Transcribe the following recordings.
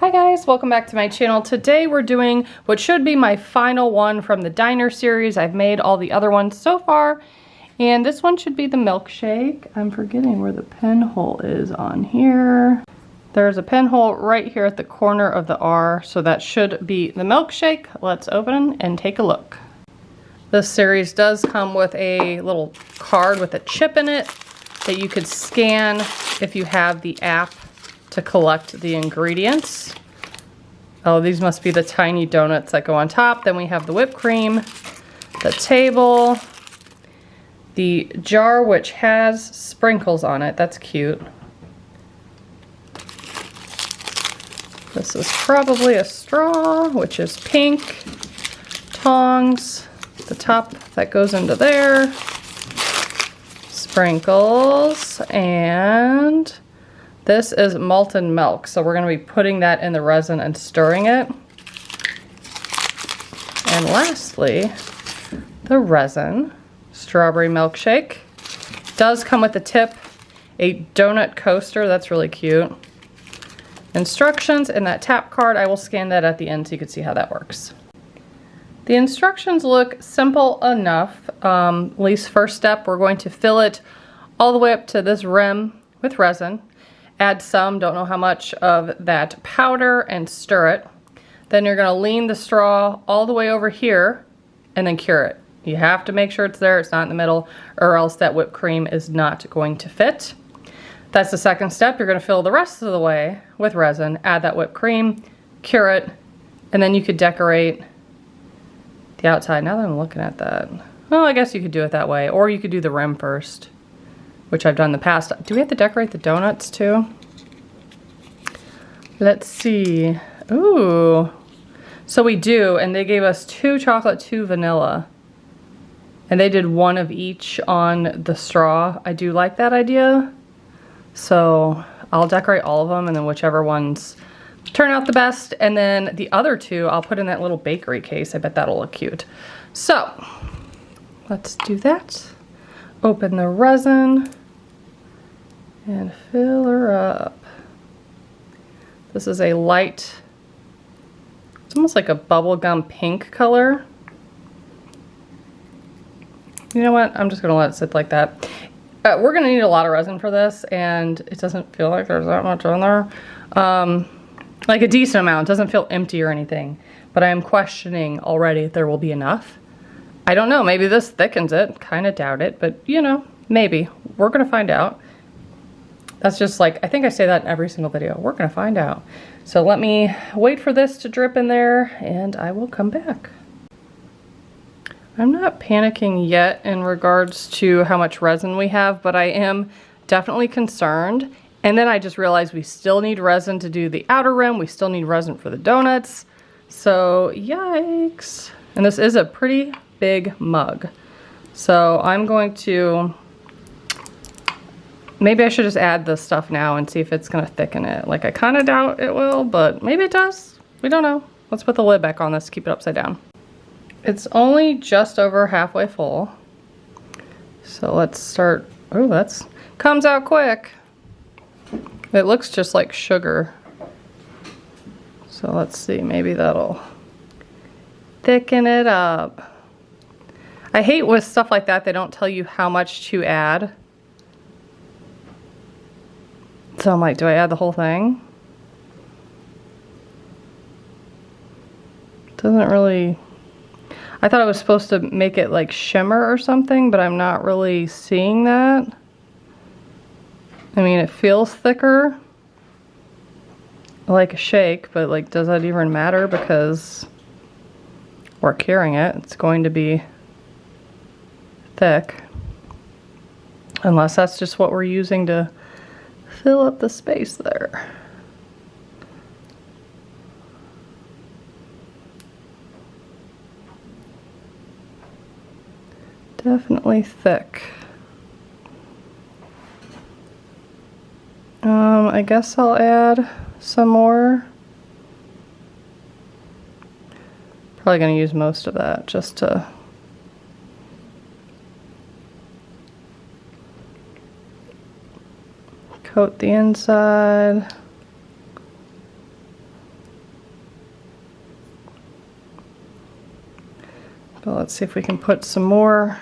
Hi guys, welcome back to my channel. Today we're doing what should be my final one from the diner series. I've made all the other ones so far, and this one should be the milkshake. I'm forgetting where the pinhole is on here. There's a pinhole right here at the corner of the R, so that should be the milkshake. Let's open and take a look. This series does come with a little card with a chip in it that you could scan if you have the app to collect the ingredients. Oh, these must be the tiny donuts that go on top. Then we have the whipped cream, the table, the jar which has sprinkles on it. That's cute. This is probably a straw, which is pink. Tongs, the top that goes into there. Sprinkles, and this is molten milk, so we're going to be putting that in the resin and stirring it. And lastly, the resin. Strawberry milkshake. Does come with a tip, a donut coaster, that's really cute. Instructions and that tap card, I will scan that at the end so you can see how that works. The instructions look simple enough. At least first step, we're going to fill it all the way up to this rim with resin. Add some, don't know how much, of that powder and stir it. Then you're gonna lean the straw all the way over here and then cure it. You have to make sure it's there, it's not in the middle, or else that whipped cream is not going to fit. That's the second step. You're gonna fill the rest of the way with resin, add that whipped cream, cure it, and then you could decorate the outside. Now that I'm looking at that, well, I guess you could do it that way, or you could do the rim first, which I've done in the past. Do we have to decorate the donuts too? Let's see. Ooh. So we do, and they gave us 2 chocolate, 2 vanilla. And they did 1 of each on the straw. I do like that idea. So I'll decorate all of them, and then whichever ones turn out the best. And then the other 2, I'll put in that little bakery case. I bet that'll look cute. So let's do that. Open the resin and fill her up. This is a light, it's almost like a bubblegum pink color. You know what? I'm just gonna let it sit like that. We're gonna need a lot of resin for this, and it doesn't feel like there's that much on there. Like a decent amount, it doesn't feel empty or anything, but I am questioning already if there will be enough. I don't know, maybe this thickens it, kind of doubt it, but you know, maybe. We're gonna find out. That's just like, I think I say that in every single video. We're gonna find out. So let me wait for this to drip in there and I will come back. I'm not panicking yet in regards to how much resin we have, but I am definitely concerned. And then I just realized we still need resin to do the outer rim. We still need resin for the donuts. So yikes. And this is a pretty big mug. So I'm going to, maybe I should just add this stuff now and see if it's gonna thicken it. Like, I kind of doubt it will, but maybe it does. We don't know. Let's put the lid back on this, keep it upside down. It's only just over halfway full. So let's start, oh, that's, comes out quick. It looks just like sugar. So let's see, maybe that'll thicken it up. I hate with stuff like that, they don't tell you how much to add. So I'm like, do I add the whole thing? Doesn't really, I thought I was supposed to make it like shimmer or something, but I'm not really seeing that. I mean, it feels thicker, like a shake, but like, does that even matter? Because we're curing it, it's going to be thick. Unless that's just what we're using to fill up the space there. Definitely thick. I guess I'll add some more. Probably gonna use most of that just to coat the inside. But let's see if we can put some more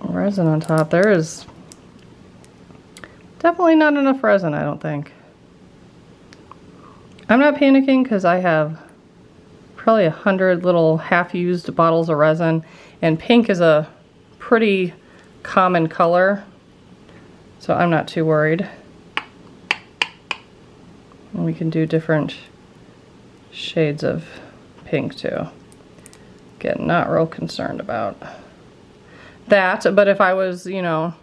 resin on top. There is definitely not enough resin, I don't think. I'm not panicking because I have probably 100 little half-used bottles of resin, and pink is a pretty common color, so I'm not too worried. And we can do different shades of pink too. Again, not real concerned about that, but if I was, you know,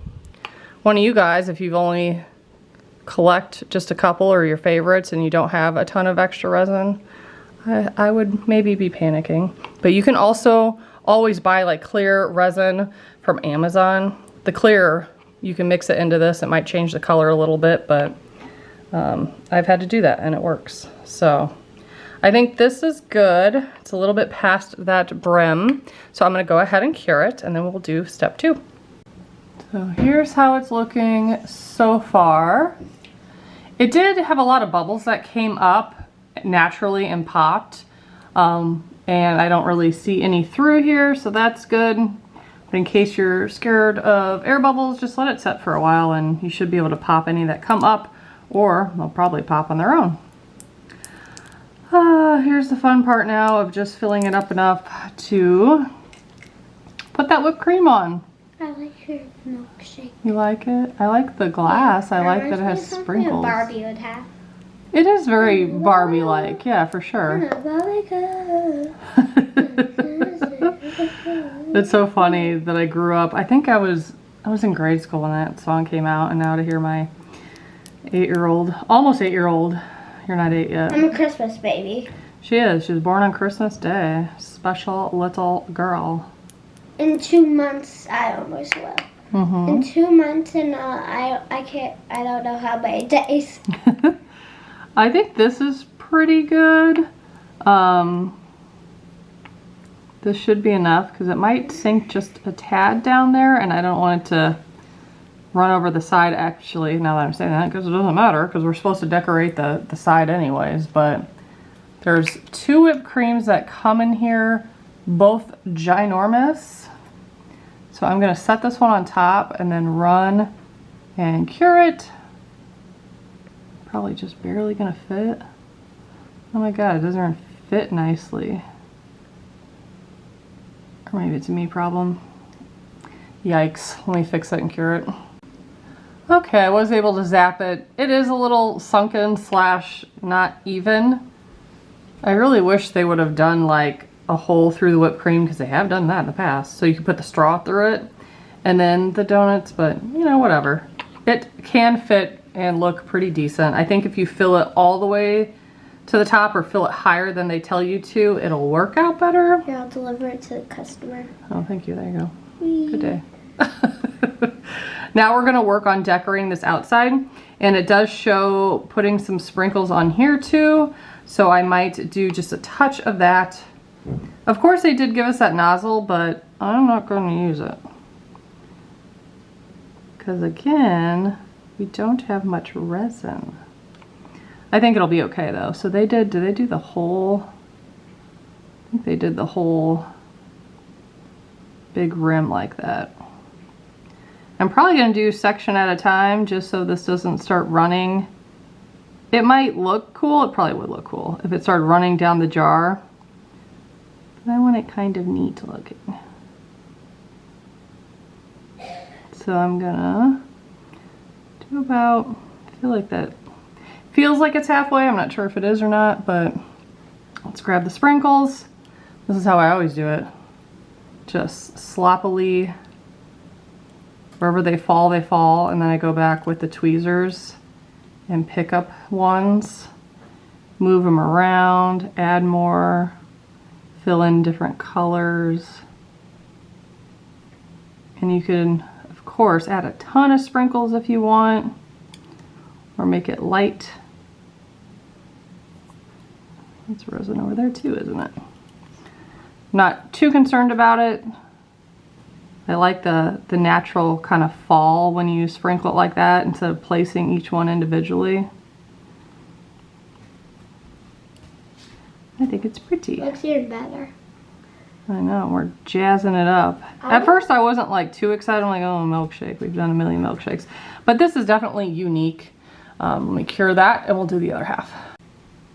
one of you guys, if you've only collect just a couple or your favorites and you don't have a ton of extra resin, I would maybe be panicking. But you can also always buy like clear resin from Amazon. The clear, you can mix it into this. It might change the color a little bit, but I've had to do that and it works. So I think this is good. It's a little bit past that brim. So I'm gonna go ahead and cure it, and then we'll do step 2. So here's how it's looking so far. It did have a lot of bubbles that came up naturally and popped. And I don't really see any through here, so that's good. But in case you're scared of air bubbles, just let it set for a while and you should be able to pop any that come up, or they'll probably pop on their own. Here's the fun part now of just filling it up enough to put that whipped cream on. I like your milkshake. You like it? I like the glass. Yeah, I like that it has sprinkles. Barbie would have. It is very Barbie-like, yeah, for sure. It's so funny that I grew up. I think I was in grade school when that song came out, and now to hear my 8-year-old, almost 8-year-old, you're not 8 yet. I'm a Christmas baby. She is. She was born on Christmas Day. Special little girl. In 2 months, I almost will. Mm-hmm. In 2 months, and I don't know how many days. I think this is pretty good. This should be enough because it might sink just a tad down there, and I don't want it to run over the side actually, now that I'm saying that, because it doesn't matter because we're supposed to decorate the side anyways. But there's 2 whipped creams that come in here, both ginormous. So I'm going to set this one on top and then run and cure it. Probably just barely going to fit. Oh my god, it doesn't fit nicely. Or maybe it's a me problem. Yikes, let me fix it and cure it. Okay, I was able to zap it. It is a little sunken slash not even. I really wish they would have done like a hole through the whipped cream, because they have done that in the past. So you could put the straw through it and then the donuts, but you know, whatever. It can fit and look pretty decent. I think if you fill it all the way to the top or fill it higher than they tell you to, it'll work out better. Here, I'll deliver it to the customer. Oh, thank you. There you go. Good day. Now we're going to work on decorating this outside, and it does show putting some sprinkles on here too, so I might do just a touch of that. Of course they did give us that nozzle, but I'm not going to use it because again, we don't have much resin. I think it'll be okay though. So did they do the whole, I think they did the whole big rim like that. I'm probably going to do section at a time just so this doesn't start running. It might look cool. It probably would look cool if it started running down the jar. But I want it kind of neat looking. So I'm gonna do about, I feel like that feels like it's halfway. I'm not sure if it is or not, but let's grab the sprinkles. This is how I always do it. Just sloppily, wherever they fall, and then I go back with the tweezers and pick up ones, move them around, add more, fill in different colors. And you can, of course, add a ton of sprinkles if you want, or make it light. That's resin over there too, isn't it? Not too concerned about it. I like the natural kind of fall when you sprinkle it like that instead of placing each one individually. I think it's pretty. Looks even better. I know, we're jazzing it up. At first I wasn't like too excited. I'm like, oh, milkshake. We've done a million milkshakes. But this is definitely unique. Let me cure that and we'll do the other half.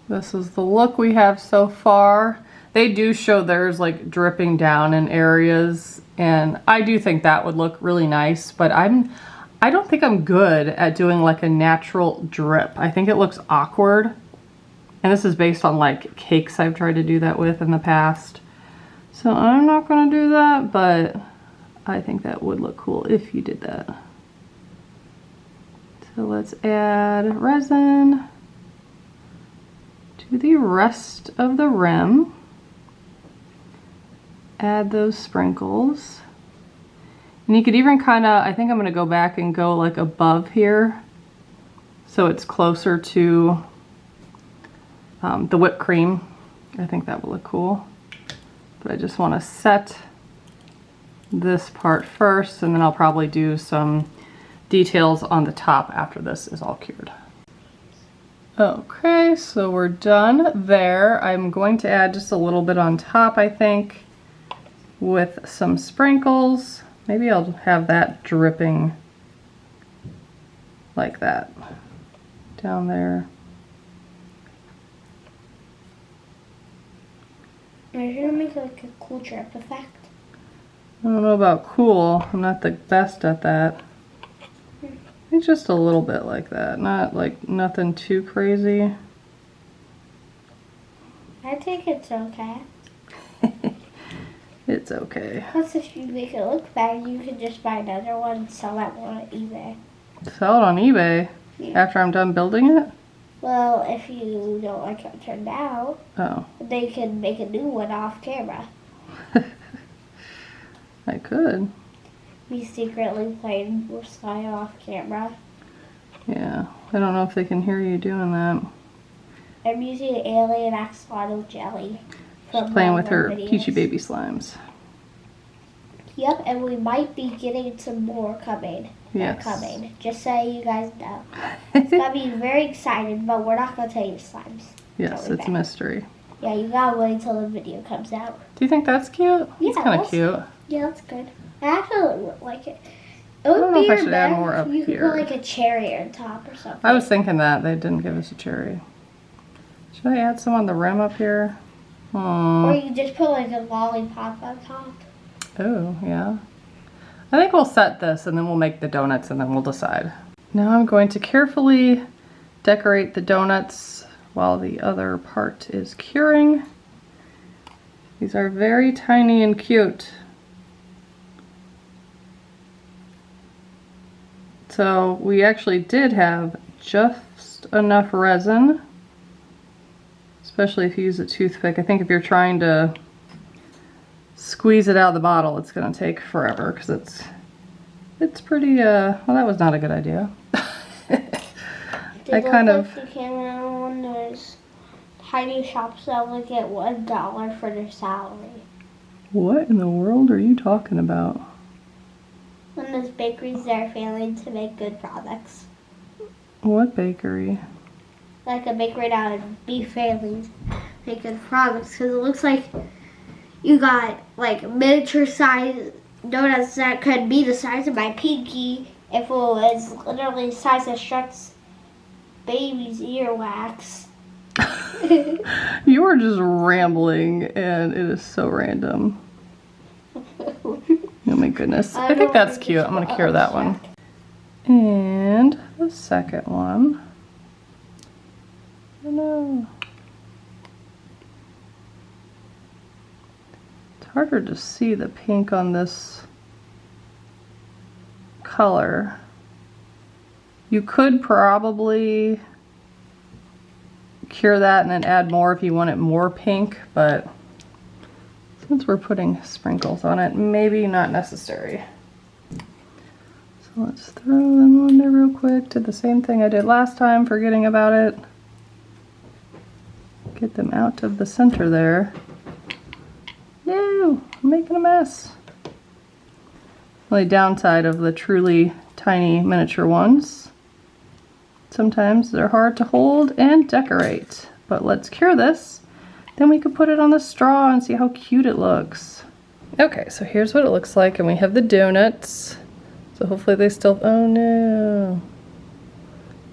This is the look we have so far. They do show theirs like dripping down in areas, and I do think that would look really nice, but I don't think I'm good at doing like a natural drip. I think it looks awkward. And this is based on like cakes I've tried to do that with in the past. So I'm not gonna do that, but I think that would look cool if you did that. So let's add resin to the rest of the rim. Add those sprinkles. And you could even kind of, I think I'm gonna go back and go like above here so it's closer to the whipped cream. I think that will look cool. But I just want to set this part first, and then I'll probably do some details on the top after this is all cured. Okay, so we're done there. I'm going to add just a little bit on top, I think, with some sprinkles. Maybe I'll have that dripping like that down there. You're gonna make like a cool drip effect. I don't know about cool. I'm not the best at that. It's just a little bit like that. Not like nothing too crazy. I think it's okay. It's okay. Plus, if you make it look bad, you can just buy another one and sell that one on eBay. Sell it on eBay? Yeah. After I'm done building it? Well, if you don't like how it turned out, they can make a new one off camera. I could. Me secretly playing Versailles off camera. Yeah, I don't know if they can hear you doing that. I'm using alien axolotl jelly. She's playing with her peachy baby slimes. Yep, and we might be getting some more coming. Yes. Coming. Just so you guys know. It's gonna be very exciting, but we're not gonna tell you the slimes. Yes, it's a mystery. Yeah, you gotta wait until the video comes out. Do you think that's cute? Yeah, it's kind of cute. Yeah, that's good. I actually like it. I don't know if I should add more up you here. You could put like a cherry on top or something. I was thinking that. They didn't give us a cherry. Should I add some on the rim up here? Or you could just put like a lollipop on top. Oh, yeah. I think we'll set this and then we'll make the donuts and then we'll decide. Now I'm going to carefully decorate the donuts while the other part is curing. These are very tiny and cute. So we actually did have just enough resin, especially if you use a toothpick. I think if you're trying to squeeze it out of the bottle, it's gonna take forever because it's pretty, well, that was not a good idea. I kind of... The camera on those tiny shops that only get $1 for their salary. What in the world are you talking about? When those bakeries that are failing to make good products. What bakery? Like a bakery that would be failing to make good products, because it looks like you got like miniature size donuts that could be the size of my pinky if it was literally the size of Shrek's baby's earwax. You are just rambling and it is so random. Oh my goodness. I think that's cute. I'm going to cure that one. And the second one. Oh no. It's harder to see the pink on this color. You could probably cure that and then add more if you want it more pink, but since we're putting sprinkles on it, maybe not necessary. So let's throw them on there real quick. Did the same thing I did last time, forgetting about it. Get them out of the center there. No, I'm making a mess. The only downside of the truly tiny miniature ones, sometimes they're hard to hold and decorate. But let's cure this then we could put it on the straw and see how cute it looks. Okay, so here's what it looks like, and we have the donuts. So hopefully they still, oh no.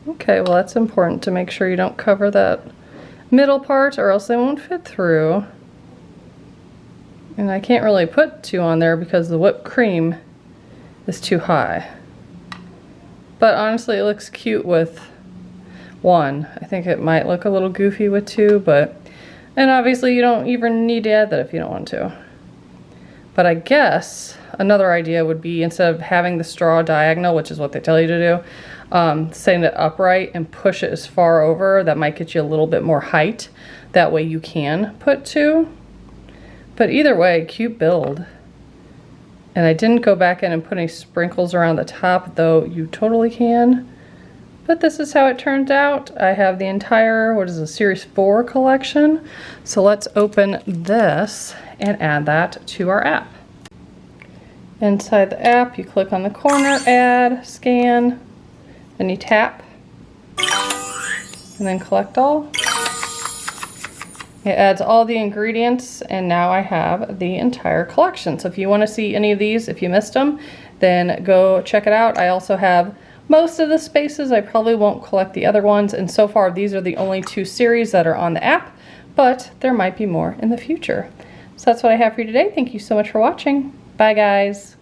Okay, well that's important to make sure you don't cover that middle part or else they won't fit through. And I can't really put 2 on there because the whipped cream is too high. But honestly, it looks cute with 1. I think it might look a little goofy with 2, and obviously you don't even need to add that if you don't want to. But I guess another idea would be, instead of having the straw diagonal, which is what they tell you to do, setting it upright and push it as far over. That might get you a little bit more height. That way you can put 2. But either way, cute build. And I didn't go back in and put any sprinkles around the top, though you totally can. But this is how it turned out. I have the entire, what is it, Series 4 collection. So let's open this and add that to our app. Inside the app, you click on the corner, add, scan, then you tap, and then collect all. It adds all the ingredients, and now I have the entire collection. So if you want to see any of these, if you missed them, then go check it out. I also have most of the spaces. I probably won't collect the other ones, and so far these are the only 2 series that are on the app, but there might be more in the future. So that's what I have for you today. Thank you so much for watching. Bye guys.